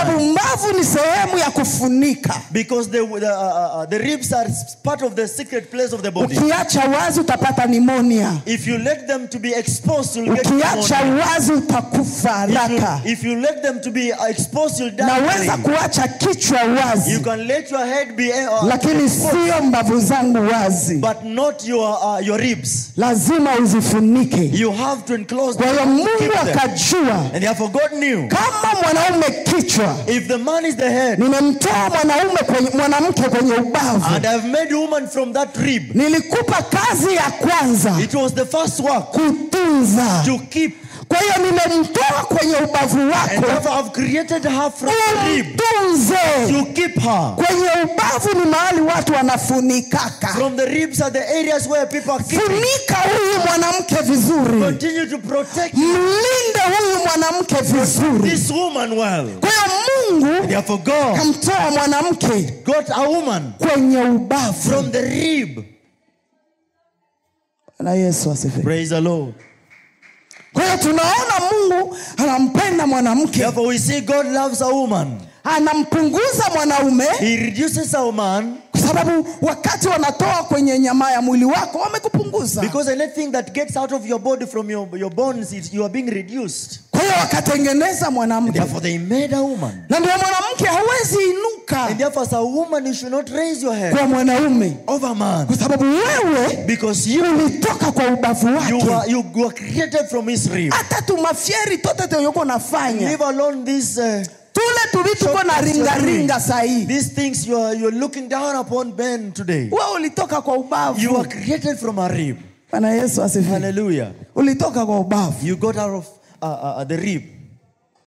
sababu mbavu ni sehemu ya kufunika. Because the ribs are part of the secret place of the body. Ukiacha wazi utapata pneumonia. If you let them to be exposed, you'll get Ukiacha pneumonia. wazi utakufa haraka. If you let them to be exposed, you'll die. Naweza kuacha kichwa wazi. You can let your head be lakini sio mbavu zangu wazi. but not your ribs. Lazima uzifunike. You have to enclose them. Kwa hiyo Mungu akajua, And therefore God knew, kama mwanaume kichwa, if the man is the head, nimemtoa mwanamke kwenye ubavu, and I've made woman from that rib, nilikupa kazi ya kwanza, it was the first work, kutunza, to keep. Kwa hiyo nimemtoa kwenye ubavu wako, And therefore I've created her from the rib, tunze, to keep her. Kwenye ubavu ni mahali watu wanafunikaka. From the ribs are the areas where people are keeping. Funika huyu mwanamke vizuri. Continue to protect Mlinde huyu mwanamke vizuri. this woman well. Kwa hiyo Mungu Therefore God kamtoa mwanamke got a woman kwenye ubavu. from the rib. Na Yesu asifiwe. Praise the Lord. Kwa hiyo tunaona Mungu anampenda mwanamke. Therefore we see God loves a woman. Anampunguza mwanaume. He reduces a woman. Kwa sababu wakati wanatoa kwenye nyama ya mwili wako wamekupunguza. Because anything that gets out of your body from your bones, you are being reduced. Kwa hiyo wakatengeneza mwanamke. Therefore they made a woman. Na ndio mwanamke hawezi inuka. And therefore as a woman you should not raise your head kwa mwanaume over man. Kwa sababu wewe because you ulitoka kwa ubavu wake. You were created from his rib. Hata tumafieri tote tuyoko nafanya. Leave alone this tule tubituko na ringa sahi. These things you're looking down upon men today. Wewe ulitoka kwa ubavu. You were created from a rib. Bwana Yesu asifiwe. Hallelujah. Ulitoka kwa ubavu. You got out of the rib.